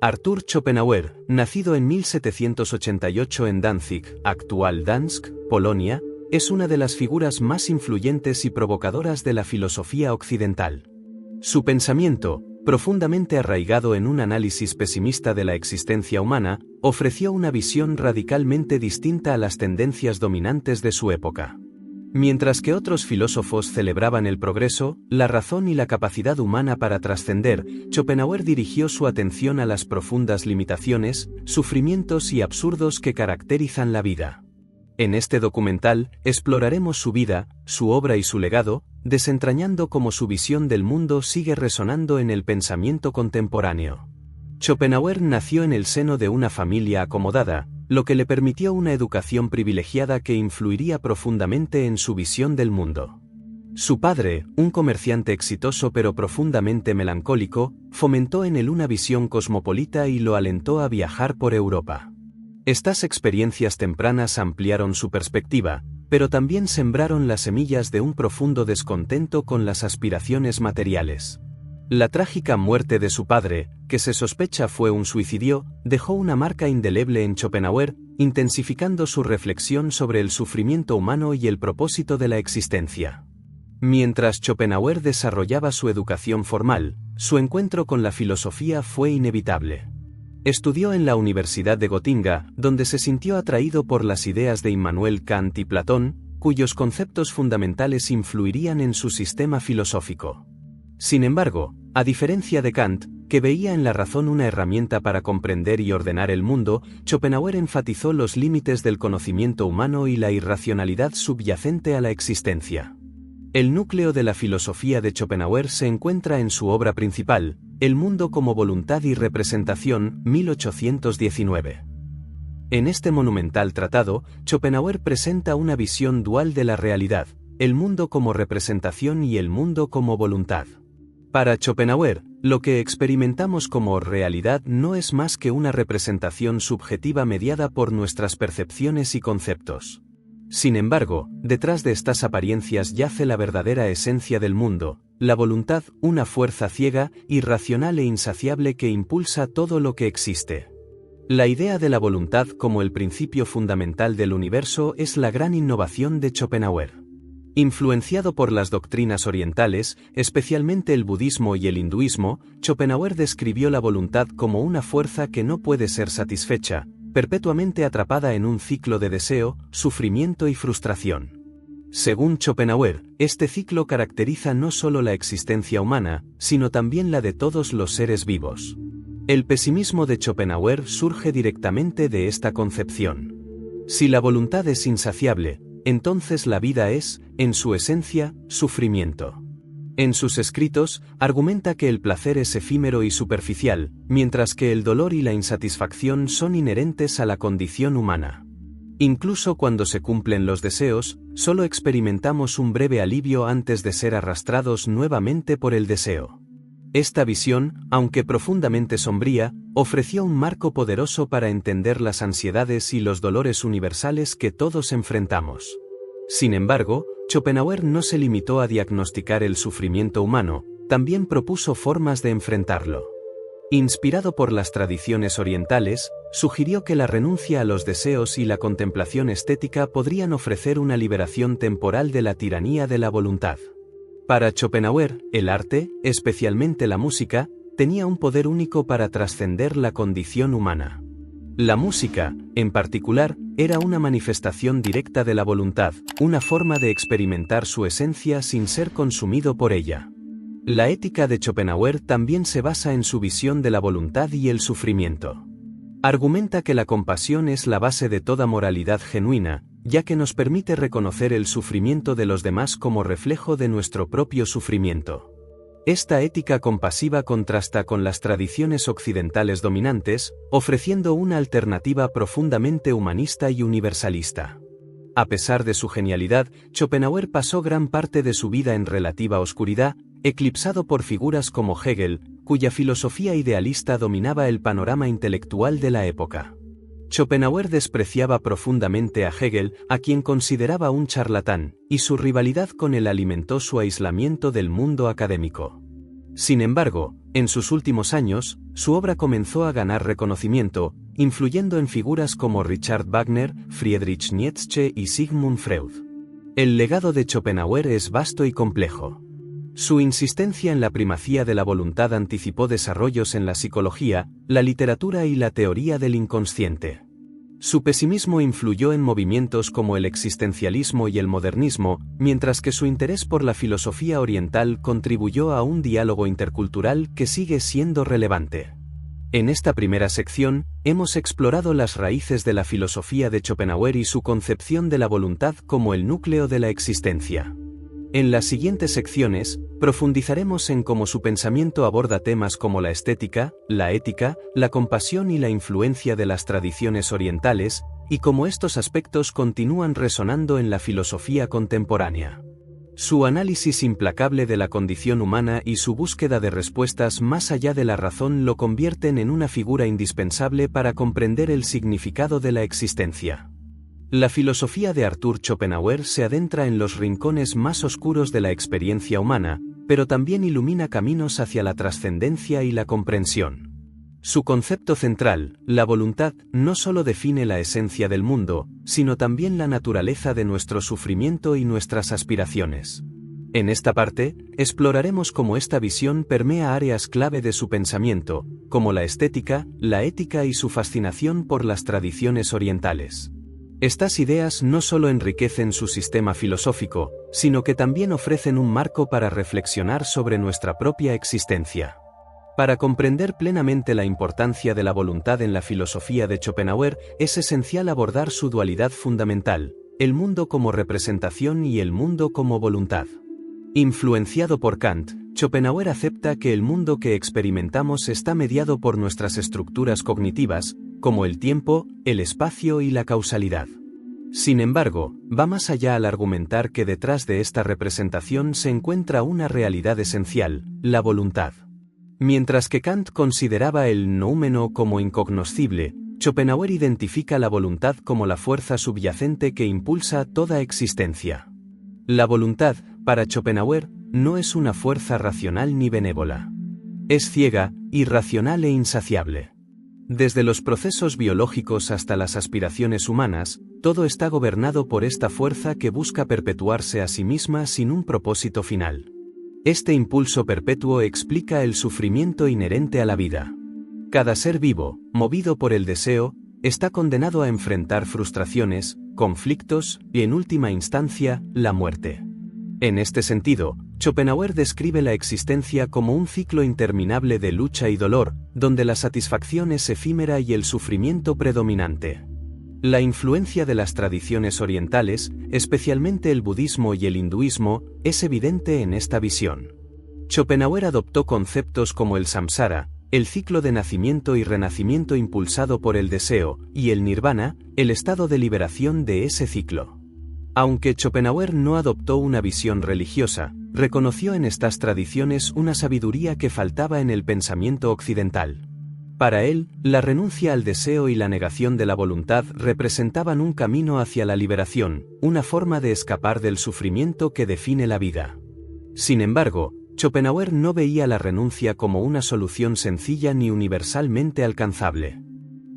Arthur Schopenhauer, nacido en 1788 en Danzig, actual Dansk, Polonia, es una de las figuras más influyentes y provocadoras de la filosofía occidental. Su pensamiento, profundamente arraigado en un análisis pesimista de la existencia humana, ofreció una visión radicalmente distinta a las tendencias dominantes de su época. Mientras que otros filósofos celebraban el progreso, la razón y la capacidad humana para trascender, Schopenhauer dirigió su atención a las profundas limitaciones, sufrimientos y absurdos que caracterizan la vida. En este documental, exploraremos su vida, su obra y su legado, desentrañando cómo su visión del mundo sigue resonando en el pensamiento contemporáneo. Schopenhauer nació en el seno de una familia acomodada, lo que le permitió una educación privilegiada que influiría profundamente en su visión del mundo. Su padre, un comerciante exitoso pero profundamente melancólico, fomentó en él una visión cosmopolita y lo alentó a viajar por Europa. Estas experiencias tempranas ampliaron su perspectiva, pero también sembraron las semillas de un profundo descontento con las aspiraciones materiales. La trágica muerte de su padre, que se sospecha fue un suicidio, dejó una marca indeleble en Schopenhauer, intensificando su reflexión sobre el sufrimiento humano y el propósito de la existencia. Mientras Schopenhauer desarrollaba su educación formal, su encuentro con la filosofía fue inevitable. Estudió en la Universidad de Gotinga, donde se sintió atraído por las ideas de Immanuel Kant y Platón, cuyos conceptos fundamentales influirían en su sistema filosófico. Sin embargo, a diferencia de Kant, que veía en la razón una herramienta para comprender y ordenar el mundo, Schopenhauer enfatizó los límites del conocimiento humano y la irracionalidad subyacente a la existencia. El núcleo de la filosofía de Schopenhauer se encuentra en su obra principal, El mundo como voluntad y representación, 1819. En este monumental tratado, Schopenhauer presenta una visión dual de la realidad, el mundo como representación y el mundo como voluntad. Para Schopenhauer, lo que experimentamos como realidad no es más que una representación subjetiva mediada por nuestras percepciones y conceptos. Sin embargo, detrás de estas apariencias yace la verdadera esencia del mundo, la voluntad, una fuerza ciega, irracional e insaciable que impulsa todo lo que existe. La idea de la voluntad como el principio fundamental del universo es la gran innovación de Schopenhauer. Influenciado por las doctrinas orientales, especialmente el budismo y el hinduismo, Schopenhauer describió la voluntad como una fuerza que no puede ser satisfecha, perpetuamente atrapada en un ciclo de deseo, sufrimiento y frustración. Según Schopenhauer, este ciclo caracteriza no solo la existencia humana, sino también la de todos los seres vivos. El pesimismo de Schopenhauer surge directamente de esta concepción. Si la voluntad es insaciable, entonces la vida es, en su esencia, sufrimiento. En sus escritos, argumenta que el placer es efímero y superficial, mientras que el dolor y la insatisfacción son inherentes a la condición humana. Incluso cuando se cumplen los deseos, solo experimentamos un breve alivio antes de ser arrastrados nuevamente por el deseo. Esta visión, aunque profundamente sombría, ofreció un marco poderoso para entender las ansiedades y los dolores universales que todos enfrentamos. Sin embargo, Schopenhauer no se limitó a diagnosticar el sufrimiento humano, también propuso formas de enfrentarlo. Inspirado por las tradiciones orientales, sugirió que la renuncia a los deseos y la contemplación estética podrían ofrecer una liberación temporal de la tiranía de la voluntad. Para Schopenhauer, el arte, especialmente la música, tenía un poder único para trascender la condición humana. La música, en particular, era una manifestación directa de la voluntad, una forma de experimentar su esencia sin ser consumido por ella. La ética de Schopenhauer también se basa en su visión de la voluntad y el sufrimiento. Argumenta que la compasión es la base de toda moralidad genuina, ya que nos permite reconocer el sufrimiento de los demás como reflejo de nuestro propio sufrimiento. Esta ética compasiva contrasta con las tradiciones occidentales dominantes, ofreciendo una alternativa profundamente humanista y universalista. A pesar de su genialidad, Schopenhauer pasó gran parte de su vida en relativa oscuridad, eclipsado por figuras como Hegel, cuya filosofía idealista dominaba el panorama intelectual de la época. Schopenhauer despreciaba profundamente a Hegel, a quien consideraba un charlatán, y su rivalidad con él alimentó su aislamiento del mundo académico. Sin embargo, en sus últimos años, su obra comenzó a ganar reconocimiento, influyendo en figuras como Richard Wagner, Friedrich Nietzsche y Sigmund Freud. El legado de Schopenhauer es vasto y complejo. Su insistencia en la primacía de la voluntad anticipó desarrollos en la psicología, la literatura y la teoría del inconsciente. Su pesimismo influyó en movimientos como el existencialismo y el modernismo, mientras que su interés por la filosofía oriental contribuyó a un diálogo intercultural que sigue siendo relevante. En esta primera sección, hemos explorado las raíces de la filosofía de Schopenhauer y su concepción de la voluntad como el núcleo de la existencia. En las siguientes secciones, profundizaremos en cómo su pensamiento aborda temas como la estética, la ética, la compasión y la influencia de las tradiciones orientales, y cómo estos aspectos continúan resonando en la filosofía contemporánea. Su análisis implacable de la condición humana y su búsqueda de respuestas más allá de la razón lo convierten en una figura indispensable para comprender el significado de la existencia. La filosofía de Arthur Schopenhauer se adentra en los rincones más oscuros de la experiencia humana, pero también ilumina caminos hacia la trascendencia y la comprensión. Su concepto central, la voluntad, no solo define la esencia del mundo, sino también la naturaleza de nuestro sufrimiento y nuestras aspiraciones. En esta parte, exploraremos cómo esta visión permea áreas clave de su pensamiento, como la estética, la ética y su fascinación por las tradiciones orientales. Estas ideas no solo enriquecen su sistema filosófico, sino que también ofrecen un marco para reflexionar sobre nuestra propia existencia. Para comprender plenamente la importancia de la voluntad en la filosofía de Schopenhauer, es esencial abordar su dualidad fundamental, el mundo como representación y el mundo como voluntad. Influenciado por Kant, Schopenhauer acepta que el mundo que experimentamos está mediado por nuestras estructuras cognitivas, como el tiempo, el espacio y la causalidad. Sin embargo, va más allá al argumentar que detrás de esta representación se encuentra una realidad esencial, la voluntad. Mientras que Kant consideraba el noumeno como incognoscible, Schopenhauer identifica la voluntad como la fuerza subyacente que impulsa toda existencia. La voluntad, para Schopenhauer, no es una fuerza racional ni benévola. Es ciega, irracional e insaciable. Desde los procesos biológicos hasta las aspiraciones humanas, todo está gobernado por esta fuerza que busca perpetuarse a sí misma sin un propósito final. Este impulso perpetuo explica el sufrimiento inherente a la vida. Cada ser vivo, movido por el deseo, está condenado a enfrentar frustraciones, conflictos y, en última instancia, la muerte. En este sentido, Schopenhauer describe la existencia como un ciclo interminable de lucha y dolor, donde la satisfacción es efímera y el sufrimiento predominante. La influencia de las tradiciones orientales, especialmente el budismo y el hinduismo, es evidente en esta visión. Schopenhauer adoptó conceptos como el samsara, el ciclo de nacimiento y renacimiento impulsado por el deseo, y el nirvana, el estado de liberación de ese ciclo. Aunque Schopenhauer no adoptó una visión religiosa, reconoció en estas tradiciones una sabiduría que faltaba en el pensamiento occidental. Para él, la renuncia al deseo y la negación de la voluntad representaban un camino hacia la liberación, una forma de escapar del sufrimiento que define la vida. Sin embargo, Schopenhauer no veía la renuncia como una solución sencilla ni universalmente alcanzable.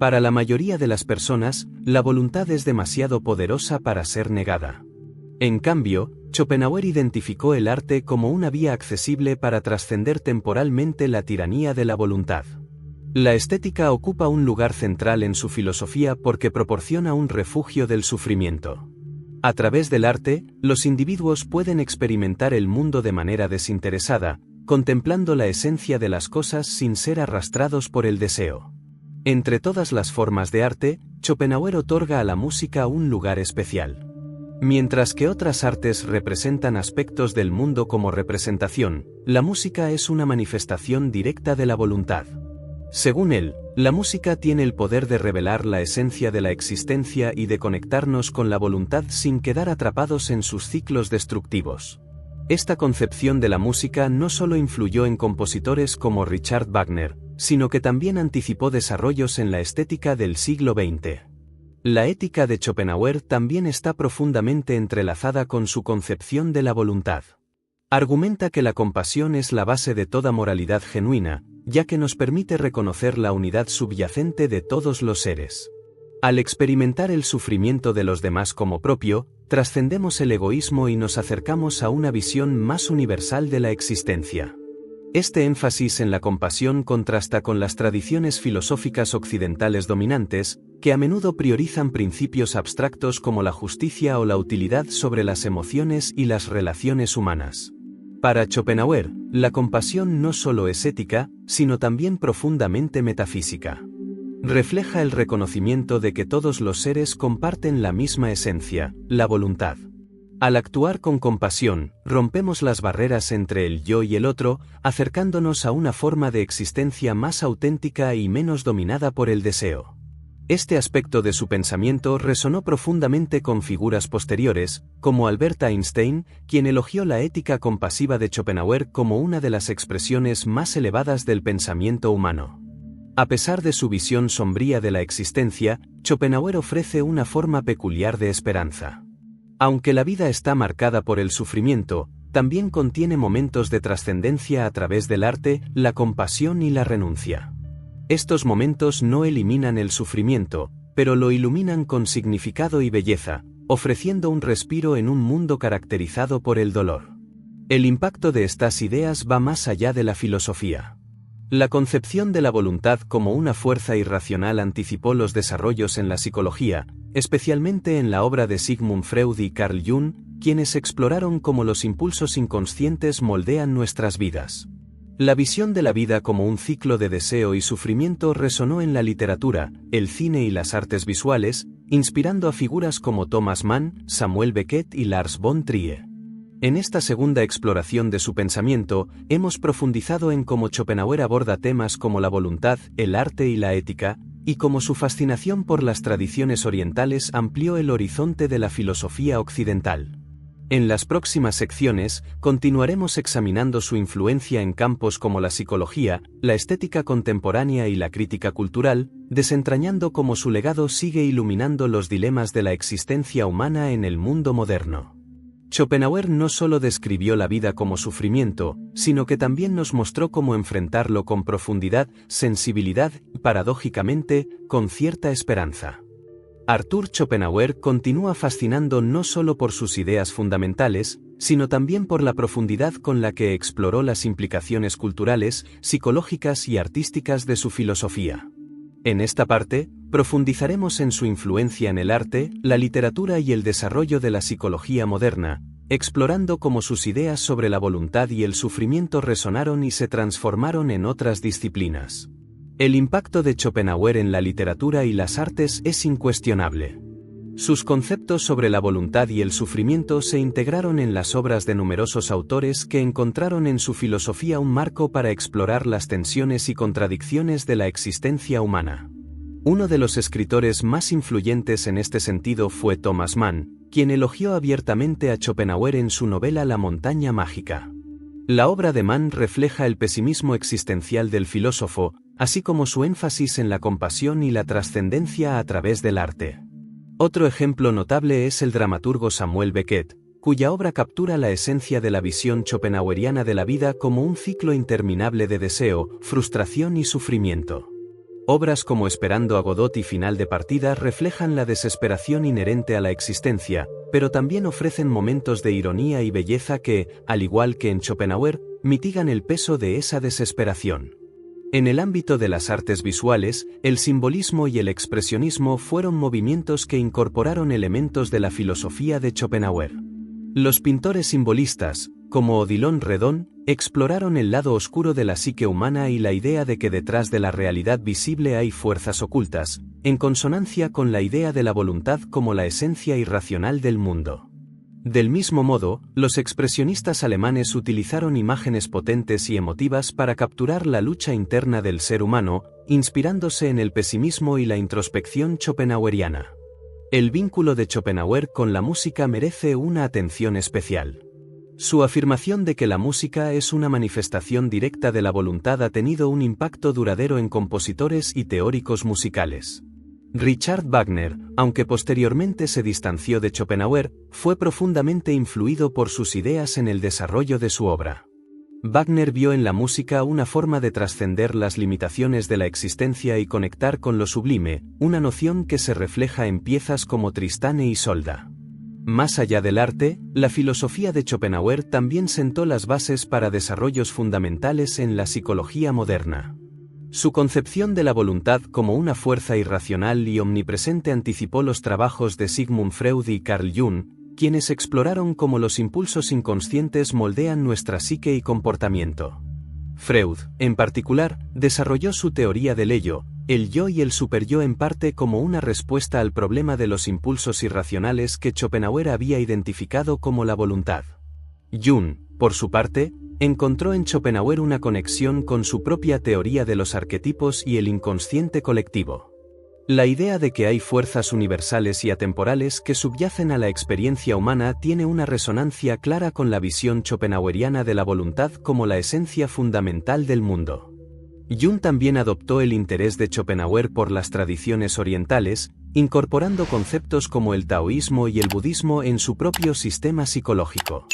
Para la mayoría de las personas, la voluntad es demasiado poderosa para ser negada. En cambio, Schopenhauer identificó el arte como una vía accesible para trascender temporalmente la tiranía de la voluntad. La estética ocupa un lugar central en su filosofía porque proporciona un refugio del sufrimiento. A través del arte, los individuos pueden experimentar el mundo de manera desinteresada, contemplando la esencia de las cosas sin ser arrastrados por el deseo. Entre todas las formas de arte, Schopenhauer otorga a la música un lugar especial. Mientras que otras artes representan aspectos del mundo como representación, la música es una manifestación directa de la voluntad. Según él, la música tiene el poder de revelar la esencia de la existencia y de conectarnos con la voluntad sin quedar atrapados en sus ciclos destructivos. Esta concepción de la música no solo influyó en compositores como Richard Wagner, sino que también anticipó desarrollos en la estética del siglo XX. La ética de Schopenhauer también está profundamente entrelazada con su concepción de la voluntad. Argumenta que la compasión es la base de toda moralidad genuina, ya que nos permite reconocer la unidad subyacente de todos los seres. Al experimentar el sufrimiento de los demás como propio, trascendemos el egoísmo y nos acercamos a una visión más universal de la existencia. Este énfasis en la compasión contrasta con las tradiciones filosóficas occidentales dominantes, que a menudo priorizan principios abstractos como la justicia o la utilidad sobre las emociones y las relaciones humanas. Para Schopenhauer, la compasión no solo es ética, sino también profundamente metafísica. Refleja el reconocimiento de que todos los seres comparten la misma esencia, la voluntad. Al actuar con compasión, rompemos las barreras entre el yo y el otro, acercándonos a una forma de existencia más auténtica y menos dominada por el deseo. Este aspecto de su pensamiento resonó profundamente con figuras posteriores, como Albert Einstein, quien elogió la ética compasiva de Schopenhauer como una de las expresiones más elevadas del pensamiento humano. A pesar de su visión sombría de la existencia, Schopenhauer ofrece una forma peculiar de esperanza. Aunque la vida está marcada por el sufrimiento, también contiene momentos de trascendencia a través del arte, la compasión y la renuncia. Estos momentos no eliminan el sufrimiento, pero lo iluminan con significado y belleza, ofreciendo un respiro en un mundo caracterizado por el dolor. El impacto de estas ideas va más allá de la filosofía. La concepción de la voluntad como una fuerza irracional anticipó los desarrollos en la psicología, especialmente en la obra de Sigmund Freud y Carl Jung, quienes exploraron cómo los impulsos inconscientes moldean nuestras vidas. La visión de la vida como un ciclo de deseo y sufrimiento resonó en la literatura, el cine y las artes visuales, inspirando a figuras como Thomas Mann, Samuel Beckett y Lars von Trier. En esta segunda exploración de su pensamiento, hemos profundizado en cómo Schopenhauer aborda temas como la voluntad, el arte y la ética, y cómo su fascinación por las tradiciones orientales amplió el horizonte de la filosofía occidental. En las próximas secciones, continuaremos examinando su influencia en campos como la psicología, la estética contemporánea y la crítica cultural, desentrañando cómo su legado sigue iluminando los dilemas de la existencia humana en el mundo moderno. Schopenhauer no solo describió la vida como sufrimiento, sino que también nos mostró cómo enfrentarlo con profundidad, sensibilidad y, paradójicamente, con cierta esperanza. Arthur Schopenhauer continúa fascinando no solo por sus ideas fundamentales, sino también por la profundidad con la que exploró las implicaciones culturales, psicológicas y artísticas de su filosofía. En esta parte, profundizaremos en su influencia en el arte, la literatura y el desarrollo de la psicología moderna, explorando cómo sus ideas sobre la voluntad y el sufrimiento resonaron y se transformaron en otras disciplinas. El impacto de Schopenhauer en la literatura y las artes es incuestionable. Sus conceptos sobre la voluntad y el sufrimiento se integraron en las obras de numerosos autores que encontraron en su filosofía un marco para explorar las tensiones y contradicciones de la existencia humana. Uno de los escritores más influyentes en este sentido fue Thomas Mann, quien elogió abiertamente a Schopenhauer en su novela La montaña mágica. La obra de Mann refleja el pesimismo existencial del filósofo, así como su énfasis en la compasión y la trascendencia a través del arte. Otro ejemplo notable es el dramaturgo Samuel Beckett, cuya obra captura la esencia de la visión schopenhaueriana de la vida como un ciclo interminable de deseo, frustración y sufrimiento. Obras como Esperando a Godot y Final de partida reflejan la desesperación inherente a la existencia, pero también ofrecen momentos de ironía y belleza que, al igual que en Schopenhauer, mitigan el peso de esa desesperación. En el ámbito de las artes visuales, el simbolismo y el expresionismo fueron movimientos que incorporaron elementos de la filosofía de Schopenhauer. Los pintores simbolistas, como Odilon Redon, exploraron el lado oscuro de la psique humana y la idea de que detrás de la realidad visible hay fuerzas ocultas, en consonancia con la idea de la voluntad como la esencia irracional del mundo. Del mismo modo, los expresionistas alemanes utilizaron imágenes potentes y emotivas para capturar la lucha interna del ser humano, inspirándose en el pesimismo y la introspección schopenhaueriana. El vínculo de Schopenhauer con la música merece una atención especial. Su afirmación de que la música es una manifestación directa de la voluntad ha tenido un impacto duradero en compositores y teóricos musicales. Richard Wagner, aunque posteriormente se distanció de Schopenhauer, fue profundamente influido por sus ideas en el desarrollo de su obra. Wagner vio en la música una forma de trascender las limitaciones de la existencia y conectar con lo sublime, una noción que se refleja en piezas como Tristán e Isolda. Más allá del arte, la filosofía de Schopenhauer también sentó las bases para desarrollos fundamentales en la psicología moderna. Su concepción de la voluntad como una fuerza irracional y omnipresente anticipó los trabajos de Sigmund Freud y Carl Jung, quienes exploraron cómo los impulsos inconscientes moldean nuestra psique y comportamiento. Freud, en particular, desarrolló su teoría del ello, el yo y el superyo en parte como una respuesta al problema de los impulsos irracionales que Schopenhauer había identificado como la voluntad. Jung, por su parte, encontró en Schopenhauer una conexión con su propia teoría de los arquetipos y el inconsciente colectivo. La idea de que hay fuerzas universales y atemporales que subyacen a la experiencia humana tiene una resonancia clara con la visión schopenhaueriana de la voluntad como la esencia fundamental del mundo. Jung también adoptó el interés de Schopenhauer por las tradiciones orientales, incorporando conceptos como el taoísmo y el budismo en su propio sistema psicológico.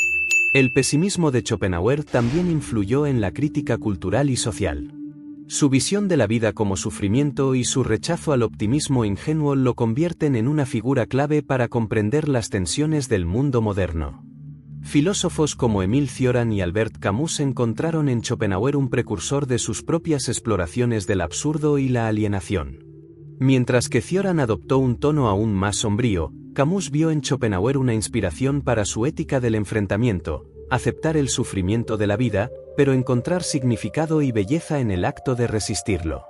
El pesimismo de Schopenhauer también influyó en la crítica cultural y social. Su visión de la vida como sufrimiento y su rechazo al optimismo ingenuo lo convierten en una figura clave para comprender las tensiones del mundo moderno. Filósofos como Émile Cioran y Albert Camus encontraron en Schopenhauer un precursor de sus propias exploraciones del absurdo y la alienación. Mientras que Cioran adoptó un tono aún más sombrío, Camus vio en Schopenhauer una inspiración para su ética del enfrentamiento, aceptar el sufrimiento de la vida, pero encontrar significado y belleza en el acto de resistirlo.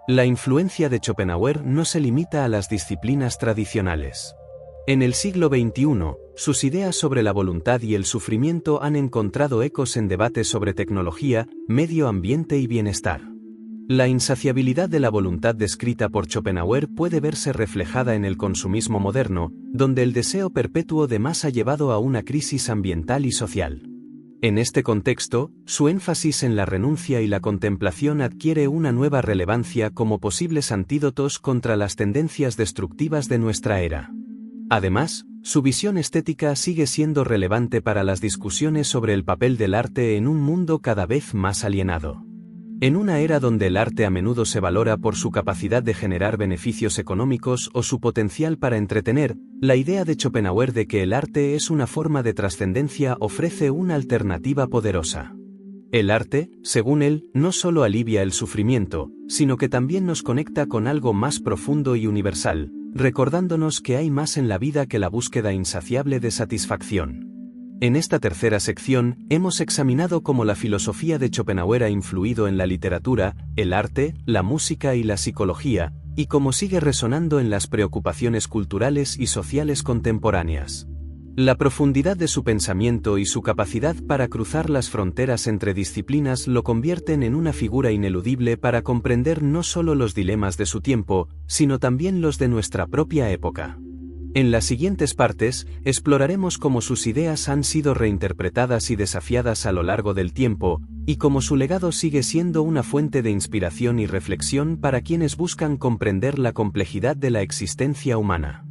La influencia de Schopenhauer no se limita a las disciplinas tradicionales. En el siglo XXI, sus ideas sobre la voluntad y el sufrimiento han encontrado ecos en debates sobre tecnología, medio ambiente y bienestar. La insaciabilidad de la voluntad descrita por Schopenhauer puede verse reflejada en el consumismo moderno, donde el deseo perpetuo de más ha llevado a una crisis ambiental y social. En este contexto, su énfasis en la renuncia y la contemplación adquiere una nueva relevancia como posibles antídotos contra las tendencias destructivas de nuestra era. Además, su visión estética sigue siendo relevante para las discusiones sobre el papel del arte en un mundo cada vez más alienado. En una era donde el arte a menudo se valora por su capacidad de generar beneficios económicos o su potencial para entretener, la idea de Schopenhauer de que el arte es una forma de trascendencia ofrece una alternativa poderosa. El arte, según él, no solo alivia el sufrimiento, sino que también nos conecta con algo más profundo y universal, recordándonos que hay más en la vida que la búsqueda insaciable de satisfacción. En esta tercera sección, hemos examinado cómo la filosofía de Schopenhauer ha influido en la literatura, el arte, la música y la psicología, y cómo sigue resonando en las preocupaciones culturales y sociales contemporáneas. La profundidad de su pensamiento y su capacidad para cruzar las fronteras entre disciplinas lo convierten en una figura ineludible para comprender no solo los dilemas de su tiempo, sino también los de nuestra propia época. En las siguientes partes, exploraremos cómo sus ideas han sido reinterpretadas y desafiadas a lo largo del tiempo, y cómo su legado sigue siendo una fuente de inspiración y reflexión para quienes buscan comprender la complejidad de la existencia humana.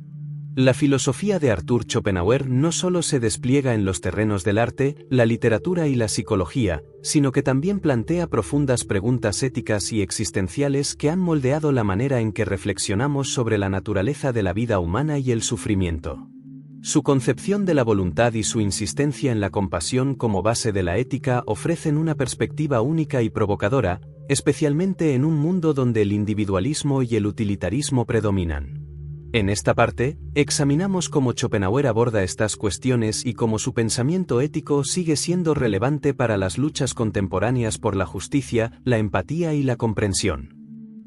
La filosofía de Arthur Schopenhauer no solo se despliega en los terrenos del arte, la literatura y la psicología, sino que también plantea profundas preguntas éticas y existenciales que han moldeado la manera en que reflexionamos sobre la naturaleza de la vida humana y el sufrimiento. Su concepción de la voluntad y su insistencia en la compasión como base de la ética ofrecen una perspectiva única y provocadora, especialmente en un mundo donde el individualismo y el utilitarismo predominan. En esta parte, examinamos cómo Schopenhauer aborda estas cuestiones y cómo su pensamiento ético sigue siendo relevante para las luchas contemporáneas por la justicia, la empatía y la comprensión.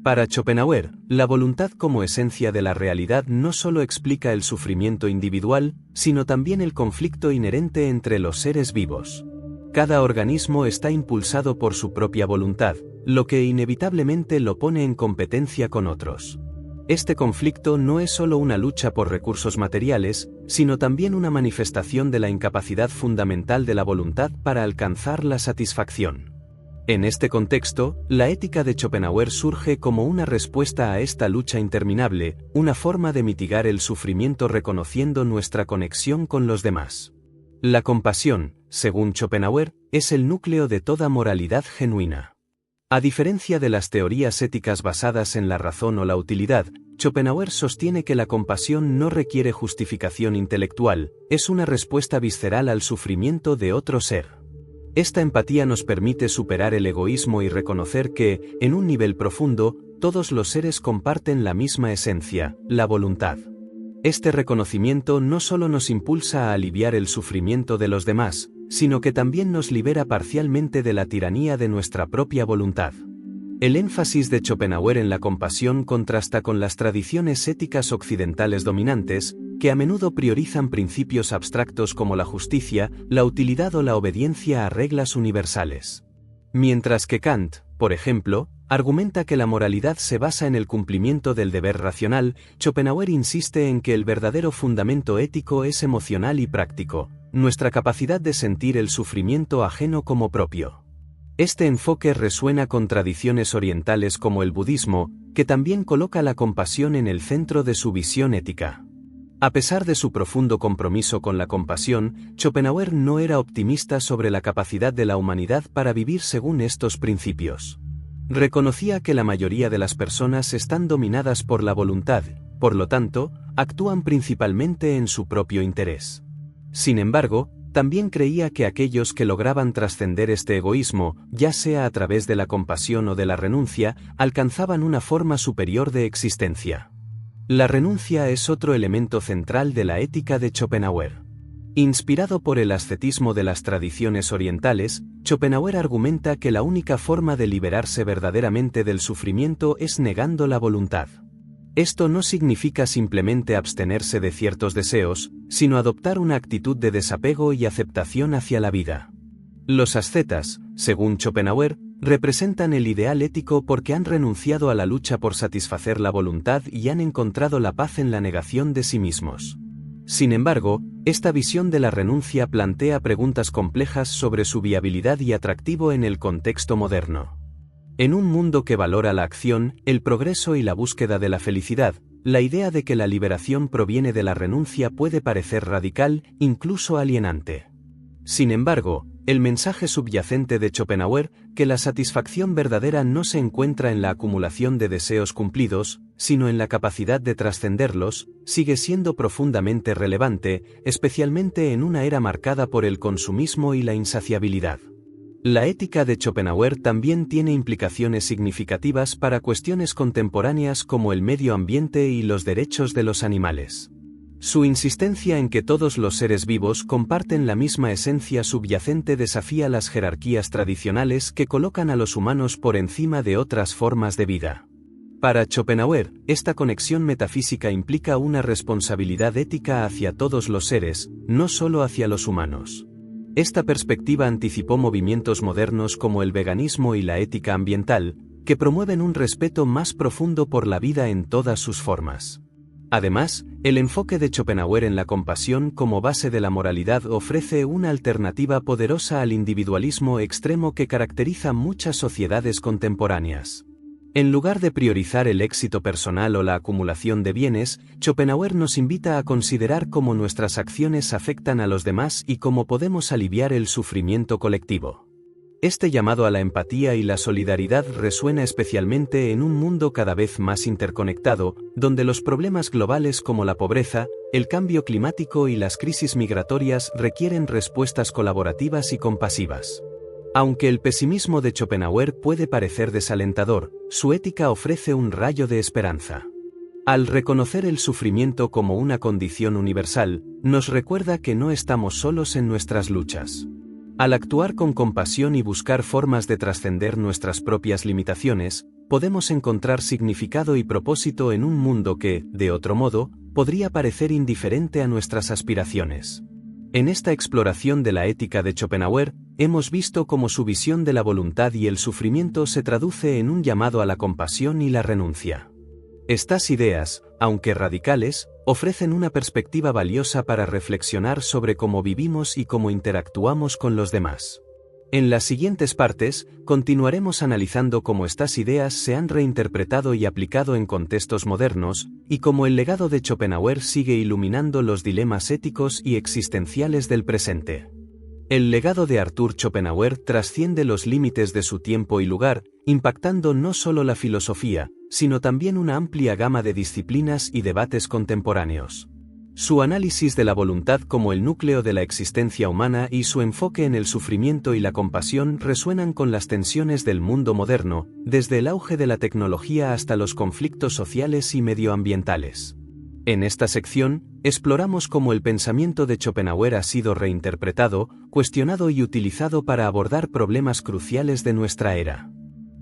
Para Schopenhauer, la voluntad como esencia de la realidad no solo explica el sufrimiento individual, sino también el conflicto inherente entre los seres vivos. Cada organismo está impulsado por su propia voluntad, lo que inevitablemente lo pone en competencia con otros. Este conflicto no es solo una lucha por recursos materiales, sino también una manifestación de la incapacidad fundamental de la voluntad para alcanzar la satisfacción. En este contexto, la ética de Schopenhauer surge como una respuesta a esta lucha interminable, una forma de mitigar el sufrimiento reconociendo nuestra conexión con los demás. La compasión, según Schopenhauer, es el núcleo de toda moralidad genuina. A diferencia de las teorías éticas basadas en la razón o la utilidad, Schopenhauer sostiene que la compasión no requiere justificación intelectual, es una respuesta visceral al sufrimiento de otro ser. Esta empatía nos permite superar el egoísmo y reconocer que, en un nivel profundo, todos los seres comparten la misma esencia, la voluntad. Este reconocimiento no solo nos impulsa a aliviar el sufrimiento de los demás, sino que también nos libera parcialmente de la tiranía de nuestra propia voluntad. El énfasis de Schopenhauer en la compasión contrasta con las tradiciones éticas occidentales dominantes, que a menudo priorizan principios abstractos como la justicia, la utilidad o la obediencia a reglas universales. Mientras que Kant, por ejemplo, argumenta que la moralidad se basa en el cumplimiento del deber racional, Schopenhauer insiste en que el verdadero fundamento ético es emocional y práctico, nuestra capacidad de sentir el sufrimiento ajeno como propio. Este enfoque resuena con tradiciones orientales como el budismo, que también coloca la compasión en el centro de su visión ética. A pesar de su profundo compromiso con la compasión, Schopenhauer no era optimista sobre la capacidad de la humanidad para vivir según estos principios. Reconocía que la mayoría de las personas están dominadas por la voluntad, por lo tanto, actúan principalmente en su propio interés. Sin embargo, también creía que aquellos que lograban trascender este egoísmo, ya sea a través de la compasión o de la renuncia, alcanzaban una forma superior de existencia. La renuncia es otro elemento central de la ética de Schopenhauer. Inspirado por el ascetismo de las tradiciones orientales, Schopenhauer argumenta que la única forma de liberarse verdaderamente del sufrimiento es negando la voluntad. Esto no significa simplemente abstenerse de ciertos deseos, sino adoptar una actitud de desapego y aceptación hacia la vida. Los ascetas, según Schopenhauer, representan el ideal ético porque han renunciado a la lucha por satisfacer la voluntad y han encontrado la paz en la negación de sí mismos. Sin embargo, esta visión de la renuncia plantea preguntas complejas sobre su viabilidad y atractivo en el contexto moderno. En un mundo que valora la acción, el progreso y la búsqueda de la felicidad, la idea de que la liberación proviene de la renuncia puede parecer radical, incluso alienante. Sin embargo, el mensaje subyacente de Schopenhauer, que la satisfacción verdadera no se encuentra en la acumulación de deseos cumplidos, sino en la capacidad de trascenderlos, sigue siendo profundamente relevante, especialmente en una era marcada por el consumismo y la insaciabilidad. La ética de Schopenhauer también tiene implicaciones significativas para cuestiones contemporáneas como el medio ambiente y los derechos de los animales. Su insistencia en que todos los seres vivos comparten la misma esencia subyacente desafía las jerarquías tradicionales que colocan a los humanos por encima de otras formas de vida. Para Schopenhauer, esta conexión metafísica implica una responsabilidad ética hacia todos los seres, no solo hacia los humanos. Esta perspectiva anticipó movimientos modernos como el veganismo y la ética ambiental, que promueven un respeto más profundo por la vida en todas sus formas. Además, el enfoque de Schopenhauer en la compasión como base de la moralidad ofrece una alternativa poderosa al individualismo extremo que caracteriza muchas sociedades contemporáneas. En lugar de priorizar el éxito personal o la acumulación de bienes, Schopenhauer nos invita a considerar cómo nuestras acciones afectan a los demás y cómo podemos aliviar el sufrimiento colectivo. Este llamado a la empatía y la solidaridad resuena especialmente en un mundo cada vez más interconectado, donde los problemas globales como la pobreza, el cambio climático y las crisis migratorias requieren respuestas colaborativas y compasivas. Aunque el pesimismo de Schopenhauer puede parecer desalentador, su ética ofrece un rayo de esperanza. Al reconocer el sufrimiento como una condición universal, nos recuerda que no estamos solos en nuestras luchas. Al actuar con compasión y buscar formas de trascender nuestras propias limitaciones, podemos encontrar significado y propósito en un mundo que, de otro modo, podría parecer indiferente a nuestras aspiraciones. En esta exploración de la ética de Schopenhauer, hemos visto cómo su visión de la voluntad y el sufrimiento se traduce en un llamado a la compasión y la renuncia. Estas ideas, aunque radicales, ofrecen una perspectiva valiosa para reflexionar sobre cómo vivimos y cómo interactuamos con los demás. En las siguientes partes, continuaremos analizando cómo estas ideas se han reinterpretado y aplicado en contextos modernos, y cómo el legado de Schopenhauer sigue iluminando los dilemas éticos y existenciales del presente. El legado de Arthur Schopenhauer trasciende los límites de su tiempo y lugar, impactando no solo la filosofía, sino también una amplia gama de disciplinas y debates contemporáneos. Su análisis de la voluntad como el núcleo de la existencia humana y su enfoque en el sufrimiento y la compasión resuenan con las tensiones del mundo moderno, desde el auge de la tecnología hasta los conflictos sociales y medioambientales. En esta sección, exploramos cómo el pensamiento de Schopenhauer ha sido reinterpretado, cuestionado y utilizado para abordar problemas cruciales de nuestra era.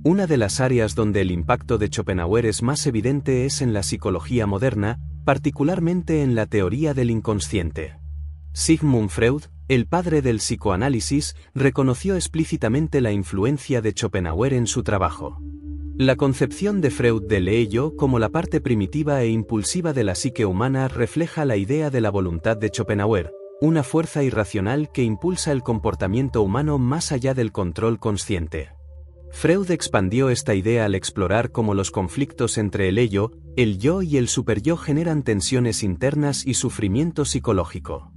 Una de las áreas donde el impacto de Schopenhauer es más evidente es en la psicología moderna, particularmente en la teoría del inconsciente. Sigmund Freud, el padre del psicoanálisis, reconoció explícitamente la influencia de Schopenhauer en su trabajo. La concepción de Freud del ello como la parte primitiva e impulsiva de la psique humana refleja la idea de la voluntad de Schopenhauer, una fuerza irracional que impulsa el comportamiento humano más allá del control consciente. Freud expandió esta idea al explorar cómo los conflictos entre el yo y el superyo generan tensiones internas y sufrimiento psicológico.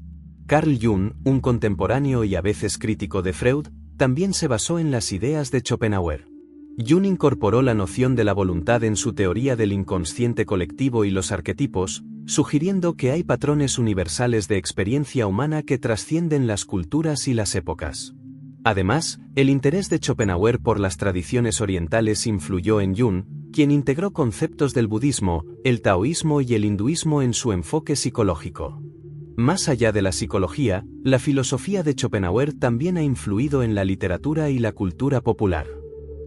Carl Jung, un contemporáneo y a veces crítico de Freud, también se basó en las ideas de Schopenhauer. Jung incorporó la noción de la voluntad en su teoría del inconsciente colectivo y los arquetipos, sugiriendo que hay patrones universales de experiencia humana que trascienden las culturas y las épocas. Además, el interés de Schopenhauer por las tradiciones orientales influyó en Jung, quien integró conceptos del budismo, el taoísmo y el hinduismo en su enfoque psicológico. Más allá de la psicología, la filosofía de Schopenhauer también ha influido en la literatura y la cultura popular.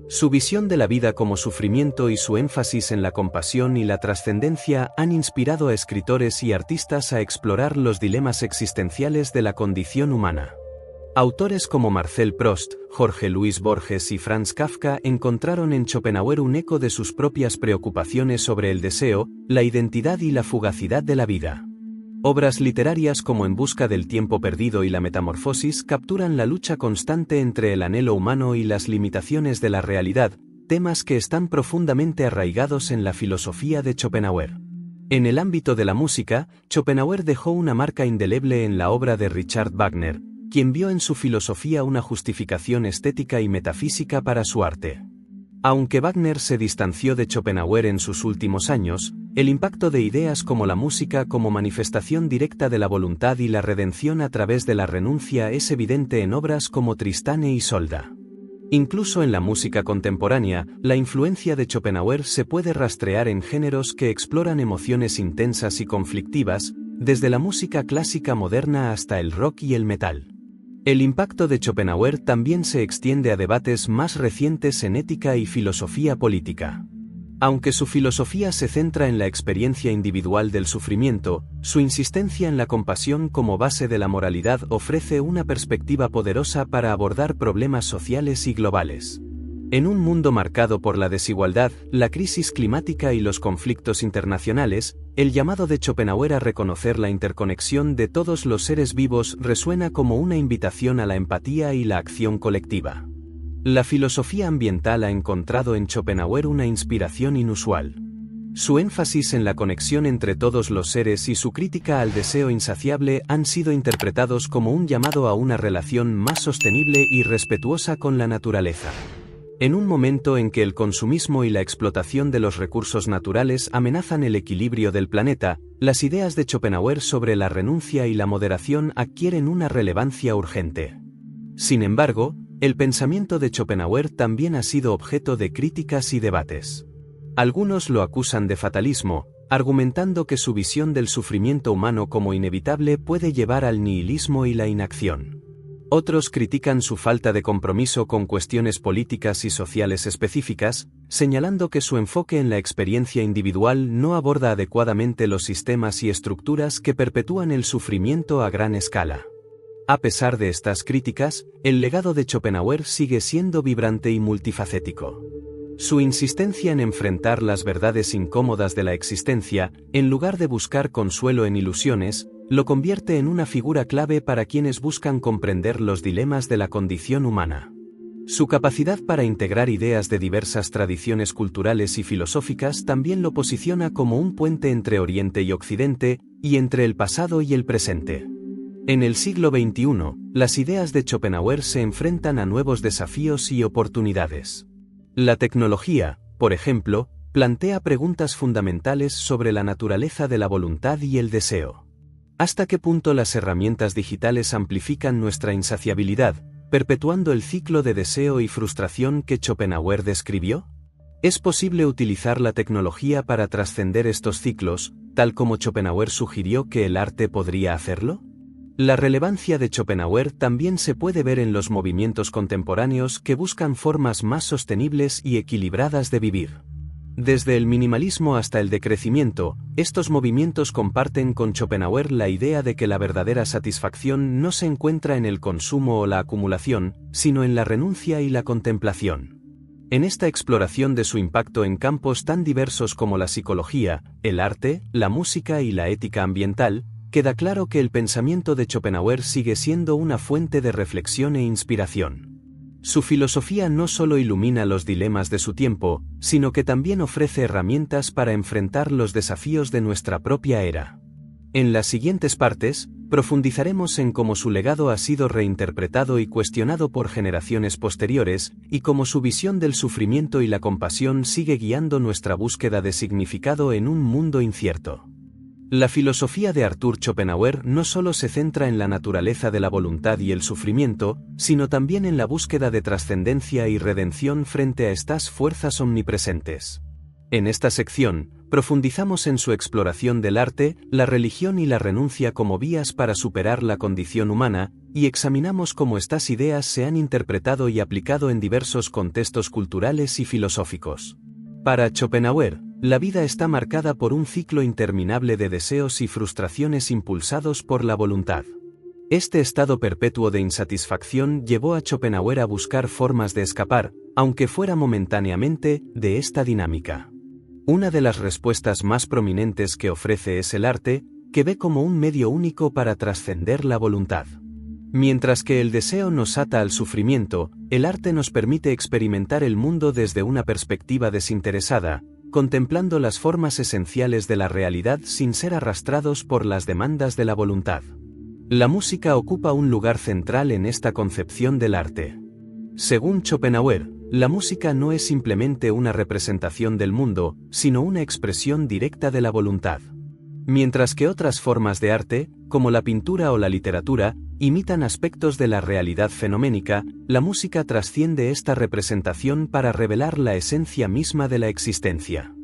Su visión de la vida como sufrimiento y su énfasis en la compasión y la trascendencia han inspirado a escritores y artistas a explorar los dilemas existenciales de la condición humana. Autores como Marcel Proust, Jorge Luis Borges y Franz Kafka encontraron en Schopenhauer un eco de sus propias preocupaciones sobre el deseo, la identidad y la fugacidad de la vida. Obras literarias como En busca del tiempo perdido y La metamorfosis capturan la lucha constante entre el anhelo humano y las limitaciones de la realidad, temas que están profundamente arraigados en la filosofía de Schopenhauer. En el ámbito de la música, Schopenhauer dejó una marca indeleble en la obra de Richard Wagner, quien vio en su filosofía una justificación estética y metafísica para su arte. Aunque Wagner se distanció de Schopenhauer en sus últimos años, el impacto de ideas como la música como manifestación directa de la voluntad y la redención a través de la renuncia es evidente en obras como Tristán e Isolda. Incluso en la música contemporánea, la influencia de Schopenhauer se puede rastrear en géneros que exploran emociones intensas y conflictivas, desde la música clásica moderna hasta el rock y el metal. El impacto de Schopenhauer también se extiende a debates más recientes en ética y filosofía política. Aunque su filosofía se centra en la experiencia individual del sufrimiento, su insistencia en la compasión como base de la moralidad ofrece una perspectiva poderosa para abordar problemas sociales y globales. En un mundo marcado por la desigualdad, la crisis climática y los conflictos internacionales, el llamado de Schopenhauer a reconocer la interconexión de todos los seres vivos resuena como una invitación a la empatía y la acción colectiva. La filosofía ambiental ha encontrado en Schopenhauer una inspiración inusual. Su énfasis en la conexión entre todos los seres y su crítica al deseo insaciable han sido interpretados como un llamado a una relación más sostenible y respetuosa con la naturaleza. En un momento en que el consumismo y la explotación de los recursos naturales amenazan el equilibrio del planeta, las ideas de Schopenhauer sobre la renuncia y la moderación adquieren una relevancia urgente. Sin embargo, el pensamiento de Schopenhauer también ha sido objeto de críticas y debates. Algunos lo acusan de fatalismo, argumentando que su visión del sufrimiento humano como inevitable puede llevar al nihilismo y la inacción. Otros critican su falta de compromiso con cuestiones políticas y sociales específicas, señalando que su enfoque en la experiencia individual no aborda adecuadamente los sistemas y estructuras que perpetúan el sufrimiento a gran escala. A pesar de estas críticas, el legado de Schopenhauer sigue siendo vibrante y multifacético. Su insistencia en enfrentar las verdades incómodas de la existencia, en lugar de buscar consuelo en ilusiones, lo convierte en una figura clave para quienes buscan comprender los dilemas de la condición humana. Su capacidad para integrar ideas de diversas tradiciones culturales y filosóficas también lo posiciona como un puente entre Oriente y Occidente, y entre el pasado y el presente. En el siglo XXI, las ideas de Schopenhauer se enfrentan a nuevos desafíos y oportunidades. La tecnología, por ejemplo, plantea preguntas fundamentales sobre la naturaleza de la voluntad y el deseo. ¿Hasta qué punto las herramientas digitales amplifican nuestra insaciabilidad, perpetuando el ciclo de deseo y frustración que Schopenhauer describió? ¿Es posible utilizar la tecnología para trascender estos ciclos, tal como Schopenhauer sugirió que el arte podría hacerlo? La relevancia de Schopenhauer también se puede ver en los movimientos contemporáneos que buscan formas más sostenibles y equilibradas de vivir. Desde el minimalismo hasta el decrecimiento, estos movimientos comparten con Schopenhauer la idea de que la verdadera satisfacción no se encuentra en el consumo o la acumulación, sino en la renuncia y la contemplación. En esta exploración de su impacto en campos tan diversos como la psicología, el arte, la música y la ética ambiental, queda claro que el pensamiento de Schopenhauer sigue siendo una fuente de reflexión e inspiración. Su filosofía no solo ilumina los dilemas de su tiempo, sino que también ofrece herramientas para enfrentar los desafíos de nuestra propia era. En las siguientes partes, profundizaremos en cómo su legado ha sido reinterpretado y cuestionado por generaciones posteriores, y cómo su visión del sufrimiento y la compasión sigue guiando nuestra búsqueda de significado en un mundo incierto. La filosofía de Arthur Schopenhauer no solo se centra en la naturaleza de la voluntad y el sufrimiento, sino también en la búsqueda de trascendencia y redención frente a estas fuerzas omnipresentes. En esta sección, profundizamos en su exploración del arte, la religión y la renuncia como vías para superar la condición humana, y examinamos cómo estas ideas se han interpretado y aplicado en diversos contextos culturales y filosóficos. Para Schopenhauer, la vida está marcada por un ciclo interminable de deseos y frustraciones impulsados por la voluntad. Este estado perpetuo de insatisfacción llevó a Schopenhauer a buscar formas de escapar, aunque fuera momentáneamente, de esta dinámica. Una de las respuestas más prominentes que ofrece es el arte, que ve como un medio único para trascender la voluntad. Mientras que el deseo nos ata al sufrimiento, el arte nos permite experimentar el mundo desde una perspectiva desinteresada, contemplando las formas esenciales de la realidad sin ser arrastrados por las demandas de la voluntad. La música ocupa un lugar central en esta concepción del arte. Según Schopenhauer, la música no es simplemente una representación del mundo, sino una expresión directa de la voluntad. Mientras que otras formas de arte, como la pintura o la literatura, imitan aspectos de la realidad fenoménica, la música trasciende esta representación para revelar la esencia misma de la existencia.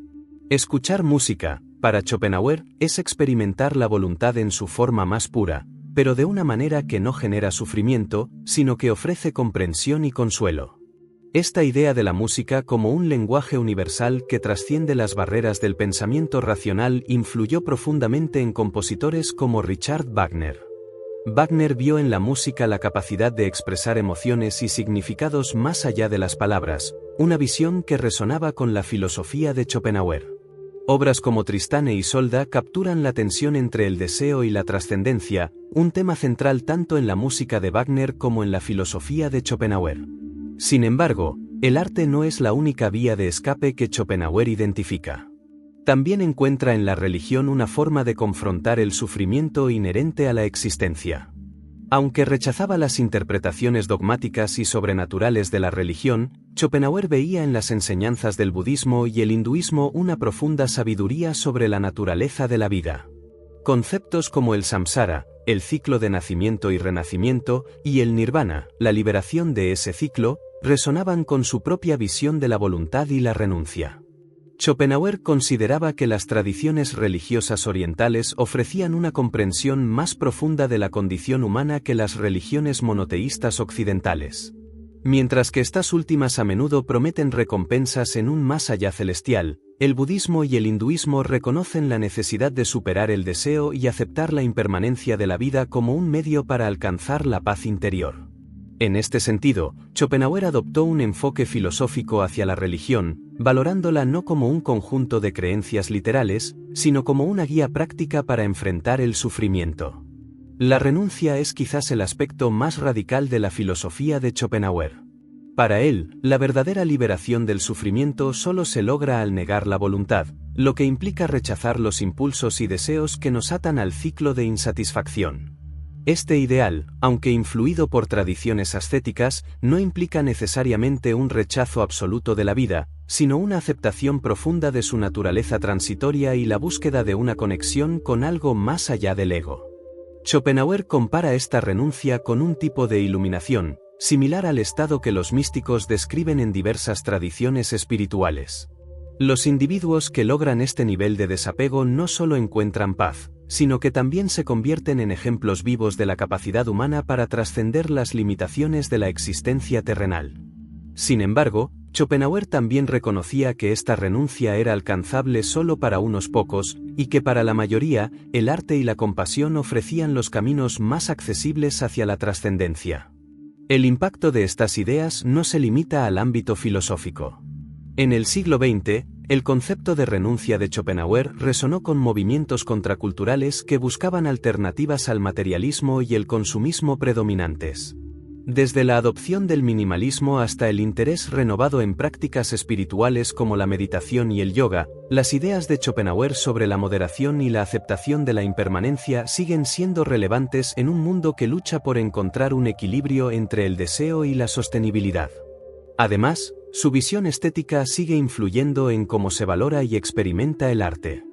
Escuchar música, para Schopenhauer, es experimentar la voluntad en su forma más pura, pero de una manera que no genera sufrimiento, sino que ofrece comprensión y consuelo. Esta idea de la música como un lenguaje universal que trasciende las barreras del pensamiento racional influyó profundamente en compositores como Richard Wagner. Wagner vio en la música la capacidad de expresar emociones y significados más allá de las palabras, una visión que resonaba con la filosofía de Schopenhauer. Obras como Tristán e Isolda capturan la tensión entre el deseo y la trascendencia, un tema central tanto en la música de Wagner como en la filosofía de Schopenhauer. Sin embargo, el arte no es la única vía de escape que Schopenhauer identifica. También encuentra en la religión una forma de confrontar el sufrimiento inherente a la existencia. Aunque rechazaba las interpretaciones dogmáticas y sobrenaturales de la religión, Schopenhauer veía en las enseñanzas del budismo y el hinduismo una profunda sabiduría sobre la naturaleza de la vida. Conceptos como el samsara, el ciclo de nacimiento y renacimiento, y el nirvana, la liberación de ese ciclo, resonaban con su propia visión de la voluntad y la renuncia. Schopenhauer consideraba que las tradiciones religiosas orientales ofrecían una comprensión más profunda de la condición humana que las religiones monoteístas occidentales. Mientras que estas últimas a menudo prometen recompensas en un más allá celestial, el budismo y el hinduismo reconocen la necesidad de superar el deseo y aceptar la impermanencia de la vida como un medio para alcanzar la paz interior. En este sentido, Schopenhauer adoptó un enfoque filosófico hacia la religión, valorándola no como un conjunto de creencias literales, sino como una guía práctica para enfrentar el sufrimiento. La renuncia es quizás el aspecto más radical de la filosofía de Schopenhauer. Para él, la verdadera liberación del sufrimiento solo se logra al negar la voluntad, lo que implica rechazar los impulsos y deseos que nos atan al ciclo de insatisfacción. Este ideal, aunque influido por tradiciones ascéticas, no implica necesariamente un rechazo absoluto de la vida, sino una aceptación profunda de su naturaleza transitoria y la búsqueda de una conexión con algo más allá del ego. Schopenhauer compara esta renuncia con un tipo de iluminación, similar al estado que los místicos describen en diversas tradiciones espirituales. Los individuos que logran este nivel de desapego no solo encuentran paz, sino que también se convierten en ejemplos vivos de la capacidad humana para trascender las limitaciones de la existencia terrenal. Sin embargo, Schopenhauer también reconocía que esta renuncia era alcanzable solo para unos pocos, y que para la mayoría, el arte y la compasión ofrecían los caminos más accesibles hacia la trascendencia. El impacto de estas ideas no se limita al ámbito filosófico. En el siglo XX, el concepto de renuncia de Schopenhauer resonó con movimientos contraculturales que buscaban alternativas al materialismo y el consumismo predominantes. Desde la adopción del minimalismo hasta el interés renovado en prácticas espirituales como la meditación y el yoga, las ideas de Schopenhauer sobre la moderación y la aceptación de la impermanencia siguen siendo relevantes en un mundo que lucha por encontrar un equilibrio entre el deseo y la sostenibilidad. Además, su visión estética sigue influyendo en cómo se valora y experimenta el arte.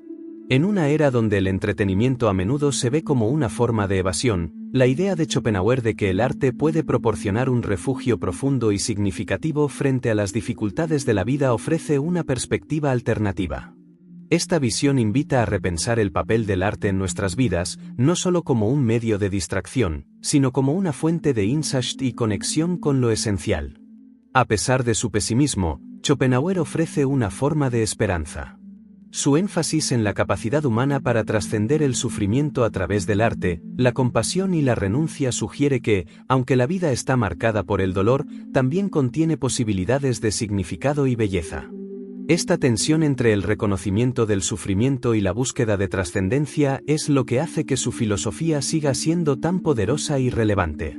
En una era donde el entretenimiento a menudo se ve como una forma de evasión, la idea de Schopenhauer de que el arte puede proporcionar un refugio profundo y significativo frente a las dificultades de la vida ofrece una perspectiva alternativa. Esta visión invita a repensar el papel del arte en nuestras vidas, no solo como un medio de distracción, sino como una fuente de insight y conexión con lo esencial. A pesar de su pesimismo, Schopenhauer ofrece una forma de esperanza. Su énfasis en la capacidad humana para trascender el sufrimiento a través del arte, la compasión y la renuncia sugiere que, aunque la vida está marcada por el dolor, también contiene posibilidades de significado y belleza. Esta tensión entre el reconocimiento del sufrimiento y la búsqueda de trascendencia es lo que hace que su filosofía siga siendo tan poderosa y relevante.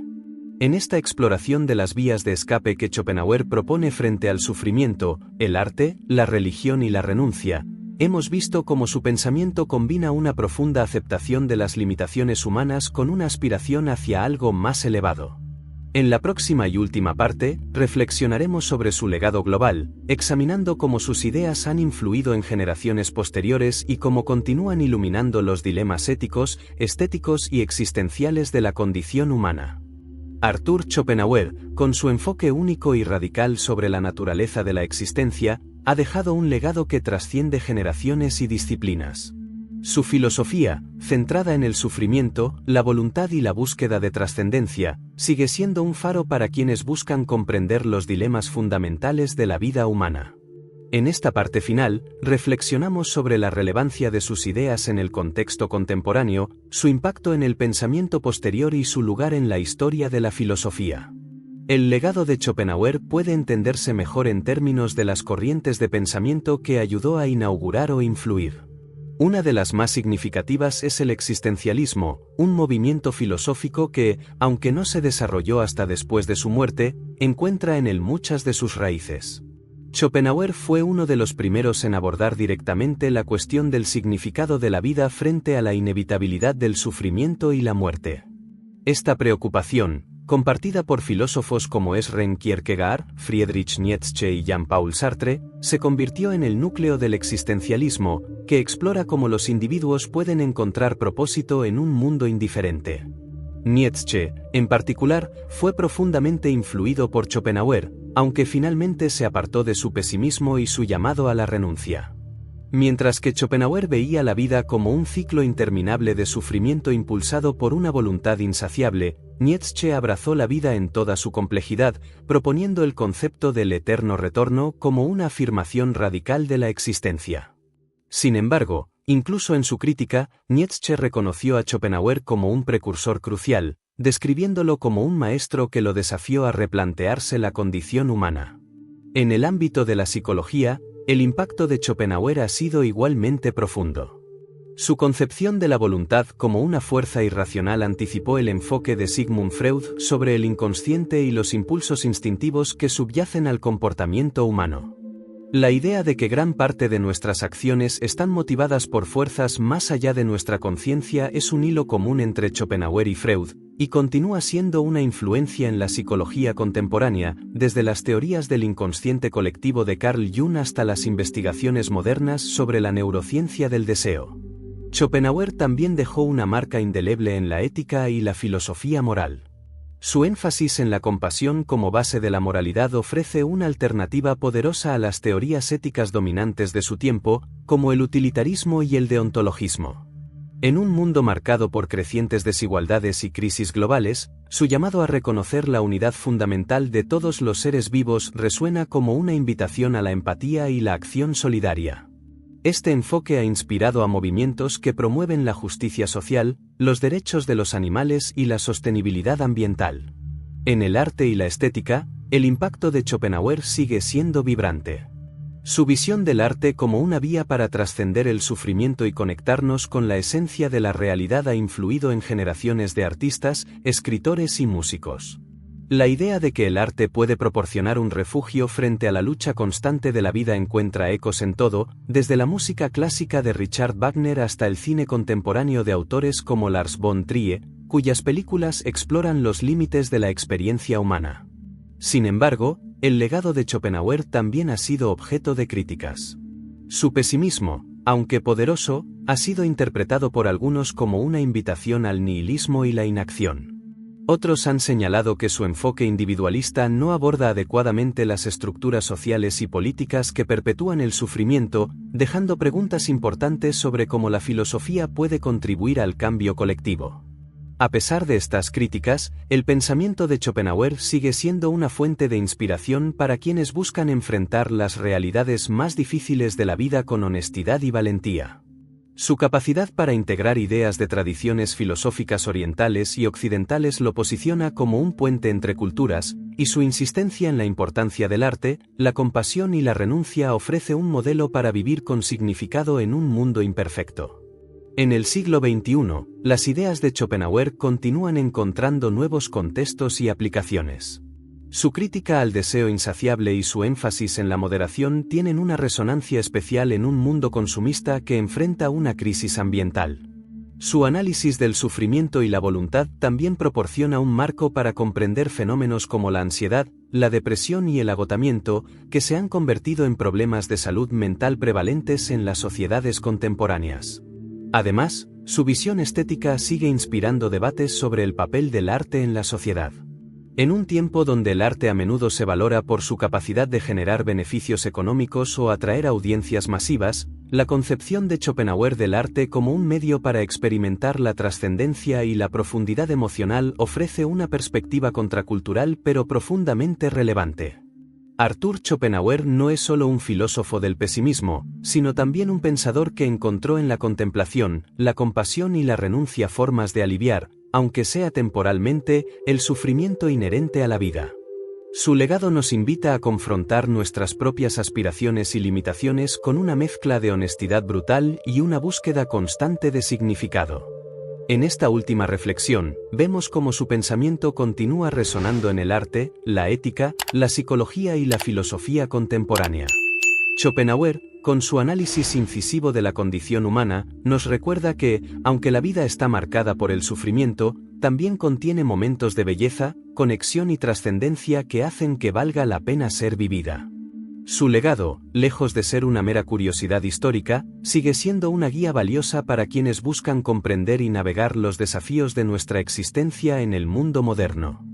En esta exploración de las vías de escape que Schopenhauer propone frente al sufrimiento, el arte, la religión y la renuncia, hemos visto cómo su pensamiento combina una profunda aceptación de las limitaciones humanas con una aspiración hacia algo más elevado. En la próxima y última parte, reflexionaremos sobre su legado global, examinando cómo sus ideas han influido en generaciones posteriores y cómo continúan iluminando los dilemas éticos, estéticos y existenciales de la condición humana. Arthur Schopenhauer, con su enfoque único y radical sobre la naturaleza de la existencia, ha dejado un legado que trasciende generaciones y disciplinas. Su filosofía, centrada en el sufrimiento, la voluntad y la búsqueda de trascendencia, sigue siendo un faro para quienes buscan comprender los dilemas fundamentales de la vida humana. En esta parte final, reflexionamos sobre la relevancia de sus ideas en el contexto contemporáneo, su impacto en el pensamiento posterior y su lugar en la historia de la filosofía. El legado de Schopenhauer puede entenderse mejor en términos de las corrientes de pensamiento que ayudó a inaugurar o influir. Una de las más significativas es el existencialismo, un movimiento filosófico que, aunque no se desarrolló hasta después de su muerte, encuentra en él muchas de sus raíces. Schopenhauer fue uno de los primeros en abordar directamente la cuestión del significado de la vida frente a la inevitabilidad del sufrimiento y la muerte. Esta preocupación, compartida por filósofos como Søren Kierkegaard, Friedrich Nietzsche y Jean-Paul Sartre, se convirtió en el núcleo del existencialismo, que explora cómo los individuos pueden encontrar propósito en un mundo indiferente. Nietzsche, en particular, fue profundamente influido por Schopenhauer, aunque finalmente se apartó de su pesimismo y su llamado a la renuncia. Mientras que Schopenhauer veía la vida como un ciclo interminable de sufrimiento impulsado por una voluntad insaciable, Nietzsche abrazó la vida en toda su complejidad, proponiendo el concepto del eterno retorno como una afirmación radical de la existencia. Sin embargo, incluso en su crítica, Nietzsche reconoció a Schopenhauer como un precursor crucial, describiéndolo como un maestro que lo desafió a replantearse la condición humana. En el ámbito de la psicología, el impacto de Schopenhauer ha sido igualmente profundo. Su concepción de la voluntad como una fuerza irracional anticipó el enfoque de Sigmund Freud sobre el inconsciente y los impulsos instintivos que subyacen al comportamiento humano. La idea de que gran parte de nuestras acciones están motivadas por fuerzas más allá de nuestra conciencia es un hilo común entre Schopenhauer y Freud, y continúa siendo una influencia en la psicología contemporánea, desde las teorías del inconsciente colectivo de Carl Jung hasta las investigaciones modernas sobre la neurociencia del deseo. Schopenhauer también dejó una marca indeleble en la ética y la filosofía moral. Su énfasis en la compasión como base de la moralidad ofrece una alternativa poderosa a las teorías éticas dominantes de su tiempo, como el utilitarismo y el deontologismo. En un mundo marcado por crecientes desigualdades y crisis globales, su llamado a reconocer la unidad fundamental de todos los seres vivos resuena como una invitación a la empatía y la acción solidaria. Este enfoque ha inspirado a movimientos que promueven la justicia social, los derechos de los animales y la sostenibilidad ambiental. En el arte y la estética, el impacto de Schopenhauer sigue siendo vibrante. Su visión del arte como una vía para trascender el sufrimiento y conectarnos con la esencia de la realidad ha influido en generaciones de artistas, escritores y músicos. La idea de que el arte puede proporcionar un refugio frente a la lucha constante de la vida encuentra ecos en todo, desde la música clásica de Richard Wagner hasta el cine contemporáneo de autores como Lars von Trier, cuyas películas exploran los límites de la experiencia humana. Sin embargo, el legado de Schopenhauer también ha sido objeto de críticas. Su pesimismo, aunque poderoso, ha sido interpretado por algunos como una invitación al nihilismo y la inacción. Otros han señalado que su enfoque individualista no aborda adecuadamente las estructuras sociales y políticas que perpetúan el sufrimiento, dejando preguntas importantes sobre cómo la filosofía puede contribuir al cambio colectivo. A pesar de estas críticas, el pensamiento de Schopenhauer sigue siendo una fuente de inspiración para quienes buscan enfrentar las realidades más difíciles de la vida con honestidad y valentía. Su capacidad para integrar ideas de tradiciones filosóficas orientales y occidentales lo posiciona como un puente entre culturas, y su insistencia en la importancia del arte, la compasión y la renuncia ofrece un modelo para vivir con significado en un mundo imperfecto. En el siglo XXI, las ideas de Schopenhauer continúan encontrando nuevos contextos y aplicaciones. Su crítica al deseo insaciable y su énfasis en la moderación tienen una resonancia especial en un mundo consumista que enfrenta una crisis ambiental. Su análisis del sufrimiento y la voluntad también proporciona un marco para comprender fenómenos como la ansiedad, la depresión y el agotamiento, que se han convertido en problemas de salud mental prevalentes en las sociedades contemporáneas. Además, su visión estética sigue inspirando debates sobre el papel del arte en la sociedad. En un tiempo donde el arte a menudo se valora por su capacidad de generar beneficios económicos o atraer audiencias masivas, la concepción de Schopenhauer del arte como un medio para experimentar la trascendencia y la profundidad emocional ofrece una perspectiva contracultural pero profundamente relevante. Arthur Schopenhauer no es solo un filósofo del pesimismo, sino también un pensador que encontró en la contemplación, la compasión y la renuncia formas de aliviar, aunque sea temporalmente, el sufrimiento inherente a la vida. Su legado nos invita a confrontar nuestras propias aspiraciones y limitaciones con una mezcla de honestidad brutal y una búsqueda constante de significado. En esta última reflexión, vemos cómo su pensamiento continúa resonando en el arte, la ética, la psicología y la filosofía contemporánea. Schopenhauer, con su análisis incisivo de la condición humana, nos recuerda que, aunque la vida está marcada por el sufrimiento, también contiene momentos de belleza, conexión y trascendencia que hacen que valga la pena ser vivida. Su legado, lejos de ser una mera curiosidad histórica, sigue siendo una guía valiosa para quienes buscan comprender y navegar los desafíos de nuestra existencia en el mundo moderno.